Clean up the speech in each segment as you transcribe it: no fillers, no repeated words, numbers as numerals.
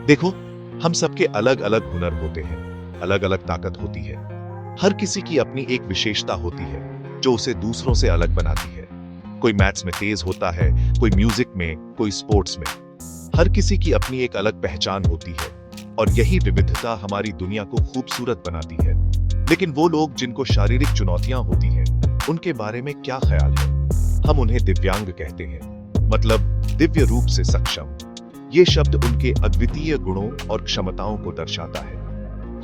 देखो, हम सबके अलग अलग हुनर होते हैं, अलग अलग ताकत होती है। हर किसी की अपनी एक विशेषता होती है जो उसे दूसरों से अलग बनाती है। कोई मैथ्स में तेज होता है, कोई म्यूजिक में, कोई स्पोर्ट्स में। हर किसी की अपनी एक अलग पहचान होती है और यही विविधता हमारी दुनिया को खूबसूरत बनाती है। लेकिन वो लोग जिनको शारीरिक चुनौतियां होती हैं, उनके बारे में क्या ख्याल है? हम उन्हें दिव्यांग कहते हैं, मतलब दिव्य रूप से सक्षम। ये शब्द उनके अद्वितीय गुणों और क्षमताओं को दर्शाता है।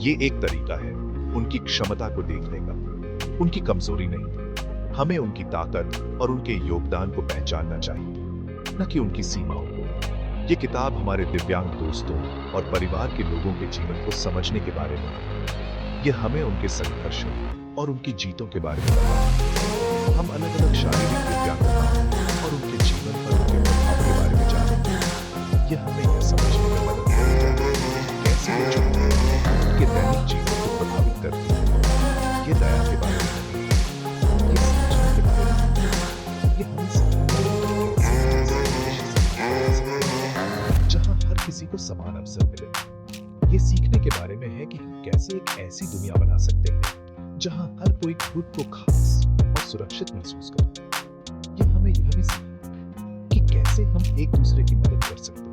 ये एक तरीका है उनकी क्षमता को देखने का, उनकी कमजोरी नहीं। हमें उनकी ताकत और उनके योगदान को पहचानना चाहिए, न कि उनकी सीमाओं को। ये किताब हमारे दिव्यांग दोस्तों और परिवार के लोगों के जीवन को समझने के बारे में है। ये हमें उनके संघर्षों और उनकी जीतों के बारे में बताता है। हम अलग अलग शारीरिक दिव्यांगता और उनके जीवन पर उनके प्रभाव के बारे में जानेंगे। ये हमें यह समझने में मदद करेगा कि कैसे ये चुनौतियां उनके दैनिक जीवन को प्रभावित करती हैं। ये दया के बारे में नहीं, ये समझने के बारे में नहीं। ये हमें जहां हर किसी को समान अवसर मिले। ये सीखने के बारे में है कि हम कैसे एक ऐसी दुनिया बना सकते हैं जहां हर कोई खुद को खास और सुरक्षित महसूस करे। ये हमें यह भी सिखाता कि कैसे हम एक दूसरे की मदद कर सकते हैं।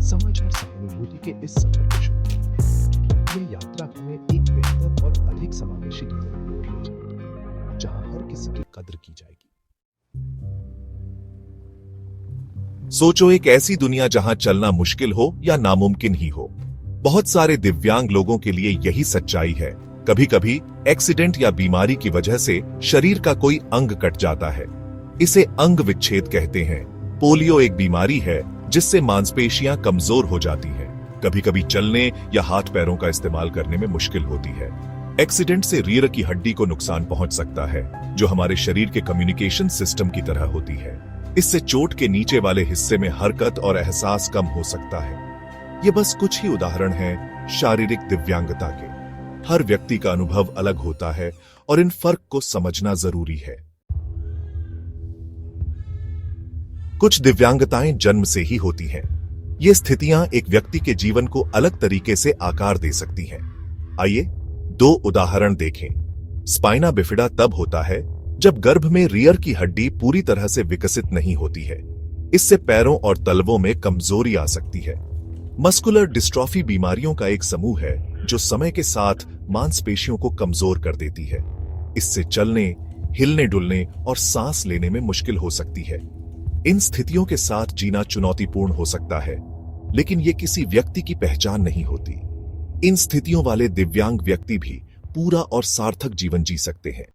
समझ और सहानुभूति के इस सफर को शुरू करते हैं। ये यात्रा हमें एक बेहतर और अधिक समावेशी दुनिया की ओर ले जाएगी, जहां हर किसी की कद्र की जाएगी। सोचो, एक ऐसी दुनिया जहां चलना मुश्किल हो या नामुमकिन ही हो। बहुत सारे दिव्यांग लोगों के लिए यही सच्चाई है। कभी कभी एक्सीडेंट या बीमारी की वजह से शरीर का कोई अंग कट जाता है। इसे अंग विच्छेद कहते हैं। पोलियो एक बीमारी है जिससे मांसपेशियां कमजोर हो जाती हैं। कभी कभी चलने या हाथ पैरों का इस्तेमाल करने में मुश्किल होती है। एक्सीडेंट से रीढ़ की हड्डी को नुकसान पहुंच सकता है, जो हमारे शरीर के कम्युनिकेशन सिस्टम की तरह होती है। इससे चोट के नीचे वाले हिस्से में हरकत और एहसास कम हो सकता है। ये बस कुछ ही उदाहरण हैं शारीरिक दिव्यांगता के। हर व्यक्ति का अनुभव अलग होता है और इन फर्क को समझना जरूरी है। कुछ दिव्यांगताएं जन्म से ही होती हैं। ये स्थितियां एक व्यक्ति के जीवन को अलग तरीके से आकार दे सकती हैं। आइए दो उदाहरण देखें। स्पाइना बिफिडा तब होता है जब गर्भ में रीढ़ की हड्डी पूरी तरह से विकसित नहीं होती है। इससे पैरों और तलवों में कमजोरी आ सकती है। मस्कुलर डिस्ट्रॉफी बीमारियों का एक समूह है जो समय के साथ मांसपेशियों को कमजोर कर देती है। इससे चलने, हिलने डुलने और सांस लेने में मुश्किल हो सकती है। इन स्थितियों के साथ जीना चुनौतीपूर्ण हो सकता है, लेकिन ये किसी व्यक्ति की पहचान नहीं होती। इन स्थितियों वाले दिव्यांग व्यक्ति भी पूरा और सार्थक जीवन जी सकते हैं।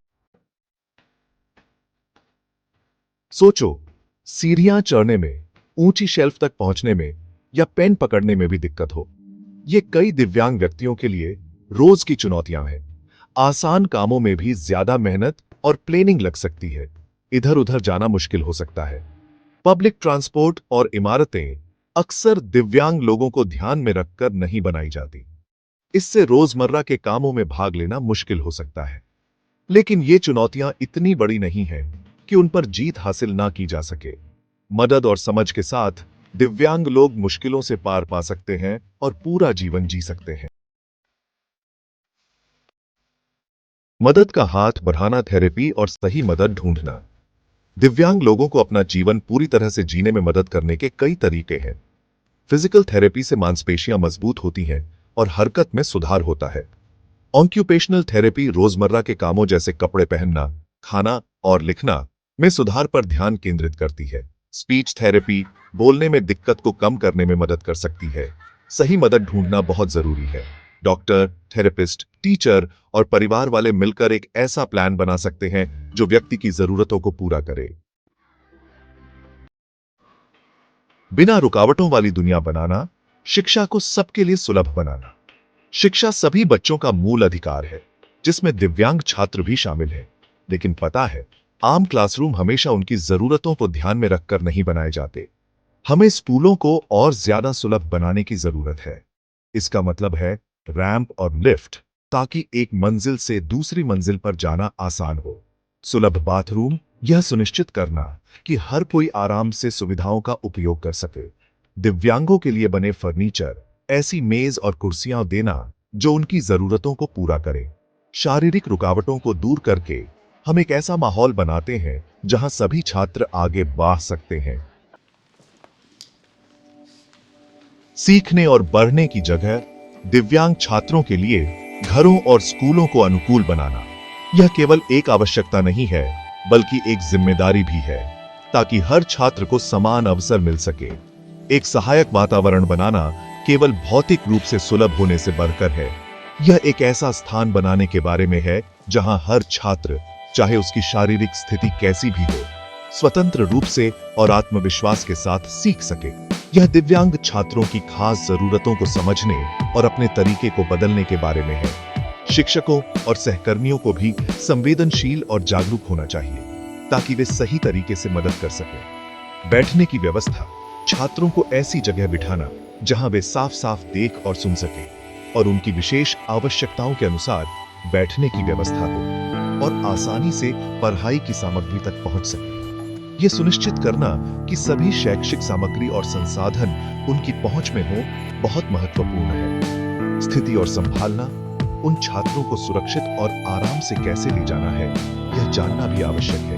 सोचो, सीढ़ियां चढ़ने में, ऊंची शेल्फ तक पहुंचने में या पेन पकड़ने में भी दिक्कत हो। ये कई दिव्यांग व्यक्तियों के लिए रोज की चुनौतियां हैं। आसान कामों में भी ज्यादा मेहनत और प्लानिंग लग सकती है। इधर उधर जाना मुश्किल हो सकता है। पब्लिक ट्रांसपोर्ट और इमारतें अक्सर दिव्यांग लोगों को ध्यान में रखकर नहीं बनाई जाती। इससे रोजमर्रा के कामों में भाग लेना मुश्किल हो सकता है। लेकिन ये चुनौतियां इतनी बड़ी नहीं हैं कि उन पर जीत हासिल ना की जा सके। मदद और समझ के साथ दिव्यांग लोग मुश्किलों से पार पा सकते हैं और पूरा जीवन जी सकते हैं। मदद का हाथ बढ़ाना, थेरेपी और सही मदद ढूंढना। दिव्यांग लोगों को अपना जीवन पूरी तरह से जीने में मदद करने के कई तरीके हैं। फिजिकल थेरेपी से मांसपेशियां मजबूत होती हैं और हरकत में सुधार होता है। ऑक्यूपेशनल थेरेपी रोजमर्रा के कामों जैसे कपड़े पहनना, खाना और लिखना में सुधार पर ध्यान केंद्रित करती है। स्पीच थेरेपी बोलने में दिक्कत को कम करने में मदद कर सकती है। सही मदद ढूंढना बहुत जरूरी है। डॉक्टर, थेरेपिस्ट, टीचर और परिवार वाले मिलकर एक ऐसा प्लान बना सकते हैं जो व्यक्ति की जरूरतों को पूरा करे। बिना रुकावटों वाली दुनिया बनाना, शिक्षा को सबके लिए सुलभ बनाना। शिक्षा सभी बच्चों का मूल अधिकार है, जिसमें दिव्यांग छात्र भी शामिल हैं। लेकिन पता है, आम क्लासरूम हमेशा उनकी जरूरतों को ध्यान में रखकर नहीं बनाए जाते। हमें स्कूलों को और ज्यादा सुलभ बनाने की जरूरत है। इसका मतलब है रैंप और लिफ्ट, ताकि एक मंजिल से दूसरी मंजिल पर जाना आसान हो। सुलभ बाथरूम, यह सुनिश्चित करना कि हर कोई आराम से सुविधाओं का उपयोग कर सके। दिव्यांगों के लिए बने फर्नीचर, ऐसी मेज और कुर्सियां देना जो उनकी जरूरतों को पूरा करे। शारीरिक रुकावटों को दूर करके हम एक ऐसा माहौल बनाते हैं जहां सभी छात्र आगे बढ़ सकते हैं। सीखने और बढ़ने की जगह दिव्यांग छात्रों के लिए घरों और स्कूलों को अनुकूल बनाना, यह केवल एक आवश्यकता नहीं है बल्कि एक जिम्मेदारी भी है, ताकि हर छात्र को समान अवसर मिल सके। एक सहायक वातावरण बनाना केवल भौतिक रूप से सुलभ होने से बढ़कर है। यह एक ऐसा स्थान बनाने के बारे में है जहां हर छात्र, चाहे उसकी शारीरिक स्थिति कैसी भी हो, स्वतंत्र रूप से और आत्मविश्वास के साथ सीख सके। यह दिव्यांग छात्रों की खास जरूरतों को समझने और अपने तरीके को बदलने के बारे में है। शिक्षकों और सहकर्मियों को भी संवेदनशील और जागरूक होना चाहिए ताकि वे सही तरीके से मदद कर सकें। बैठने की व्यवस्था, छात्रों को ऐसी जगह बिठाना जहां वे साफ साफ देख और सुन सकें और उनकी विशेष आवश्यकताओं के अनुसार बैठने की व्यवस्था हो और आसानी से पढ़ाई की सामग्री तक पहुंच सके। यह सुनिश्चित करना कि सभी शैक्षिक सामग्री और संसाधन उनकी पहुंच में हो बहुत महत्वपूर्ण है। स्थिति और संभालना, उन छात्रों को सुरक्षित और आराम से कैसे ले जाना है, यह जानना भी आवश्यक है।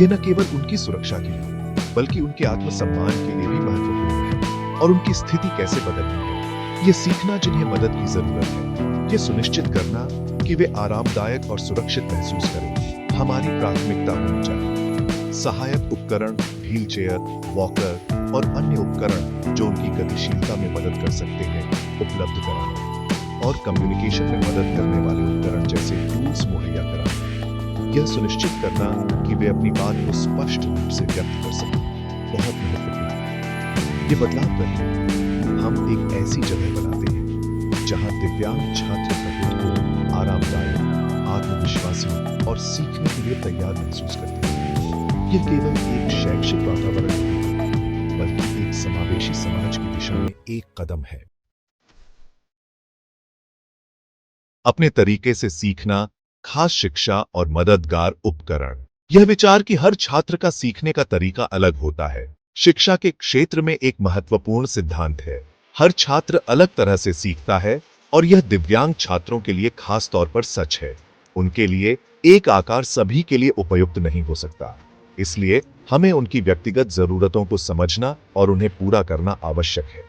यह न केवल उनकी सुरक्षा के लिए बल्कि उनके आत्मसम्मान के लिए भी महत्वपूर्ण है। और उनकी स्थिति कैसे बदलनी है, यह सीखना जिन्हें मदद की जरूरत है। यह सुनिश्चित करना कि वे आरामदायक और सुरक्षित महसूस करें, हमारी प्राथमिकता होनी चाहिए। सहायक उपकरण, व्हील चेयर, वॉकर और अन्य उपकरण जो उनकी गतिशीलता में मदद कर सकते हैं, उपलब्ध कराना और कम्युनिकेशन में मदद करने वाले उपकरण जैसे टूल्स मुहैया कराना। यह सुनिश्चित करना कि वे अपनी बात को स्पष्ट रूप से व्यक्त कर सकें बहुत महत्वपूर्ण है। ये बदलाव करके हम एक ऐसी जगह बनाते हैं जहां दिव्यांग छात्र खुद को आरामदायक, आत्मविश्वासी और सीखने के लिए तैयार महसूस करते हैं। यह केवल एक शैक्षिक वातावरण नहीं बल्कि एक समावेशी समाज की दिशा में एक कदम है। अपने तरीके से सीखना, खास शिक्षा और मददगार उपकरण। यह विचार कि हर छात्र का सीखने का तरीका अलग होता है, शिक्षा के क्षेत्र में एक महत्वपूर्ण सिद्धांत है। हर छात्र अलग तरह से सीखता है और यह दिव्यांग छात्रों के लिए खास तौर पर सच है। उनके लिए एक आकार सभी के लिए उपयुक्त नहीं हो सकता, इसलिए हमें उनकी व्यक्तिगत जरूरतों को समझना और उन्हें पूरा करना आवश्यक है।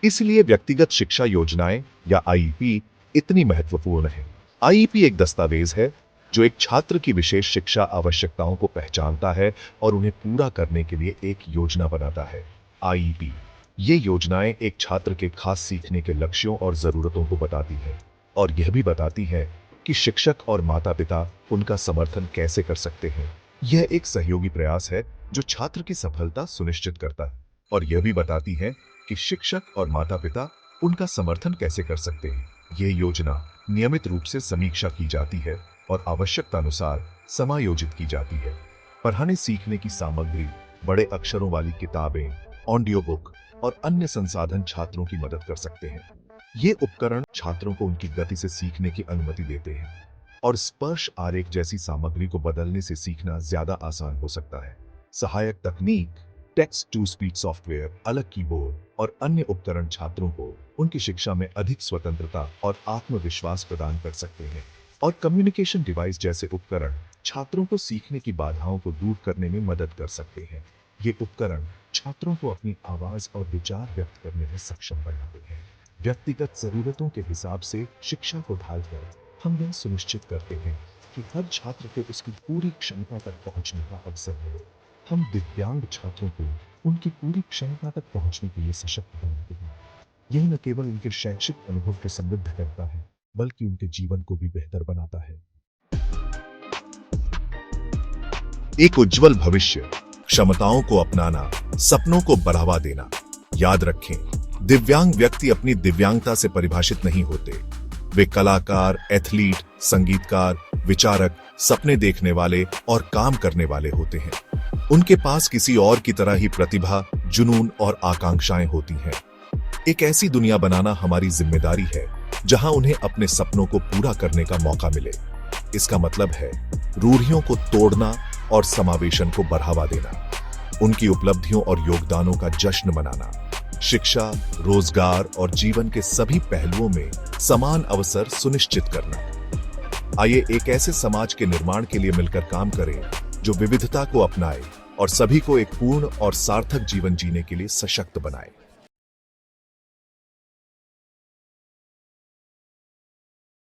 इसलिए व्यक्तिगत शिक्षा योजनाएं या आईईपी इतनी महत्वपूर्ण है। आईईपी एक दस्तावेज है जो एक छात्र की विशेष शिक्षा आवश्यकताओं को पहचानता है और उन्हें पूरा करने के लिए एक योजना बनाता है। आईईपी ये योजनाएं एक छात्र के खास सीखने के लक्ष्यों और जरूरतों को बताती है और यह भी बताती है कि शिक्षक और माता-पिता उनका समर्थन कैसे कर सकते हैं। यह एक सहयोगी प्रयास है जो छात्र की सफलता सुनिश्चित करता है और यह भी बताती है कि शिक्षक और माता-पिता उनका समर्थन कैसे कर सकते हैं। यह योजना नियमित रूप से समीक्षा की जाती है और आवश्यकता अनुसार समायोजित की जाती है। पढ़ाने सीखने की सामग्री, बड़े अक्षरों वाली किताबें, ऑडियो बुक और अन्य संसाधन छात्रों की मदद कर सकते हैं। ये उपकरण छात्रों को उनकी गति से सीखने की अनुमति देते हैं और स्पर्श आरेख जैसी सामग्री को बदलने से सीखना ज्यादा आसान हो सकता है। सहायक तकनीक, टेक्स्ट टू स्पीच सॉफ्टवेयर, अलग कीबोर्ड और अन्य उपकरण छात्रों को उनकी शिक्षा में अधिक स्वतंत्रता और आत्मविश्वास प्रदान कर सकते हैं। और कम्युनिकेशन डिवाइस जैसे उपकरण छात्रों को सीखने की बाधाओं को दूर करने में मदद कर सकते हैं। ये उपकरण छात्रों को अपनी आवाज और विचार व्यक्त करने में सक्षम बनाते हैं। व्यक्तिगत जरूरतों के हिसाब से शिक्षा को ढालकर हम यह सुनिश्चित करते हैं कि हर छात्र को उसकी पूरी क्षमता तक पहुंचने का अवसर मिले। हम दिव्यांग छात्रों को उनकी पूरी क्षमता तक पहुंचने के लिए सशक्त बनाते हैं। यह न केवल उनके शैक्षिक अनुभव को समृद्ध करता है बल्कि उनके जीवन को भी बेहतर बनाता है। एक उज्जवल भविष्य, क्षमताओं को अपनाना, सपनों को बढ़ावा देना। याद रखें, दिव्यांग व्यक्ति अपनी दिव्यांगता से परिभाषित नहीं होते। वे कलाकार, एथलीट, संगीतकार, विचारक, सपने देखने वाले और काम करने वाले होते हैं। उनके पास किसी और की तरह ही प्रतिभा, जुनून और आकांक्षाएं होती हैं। एक ऐसी दुनिया बनाना हमारी जिम्मेदारी है जहां उन्हें अपने सपनों को पूरा करने का मौका मिले। इसका मतलब है रूढ़ियों को तोड़ना और समावेशन को बढ़ावा देना, उनकी उपलब्धियों और योगदानों का जश्न मनाना शिक्षा, रोजगार और जीवन के सभी पहलुओं में समान अवसर सुनिश्चित करना। आइए एक ऐसे समाज के निर्माण के लिए मिलकर काम करें जो विविधता को अपनाए और सभी को एक पूर्ण और सार्थक जीवन जीने के लिए सशक्त बनाए।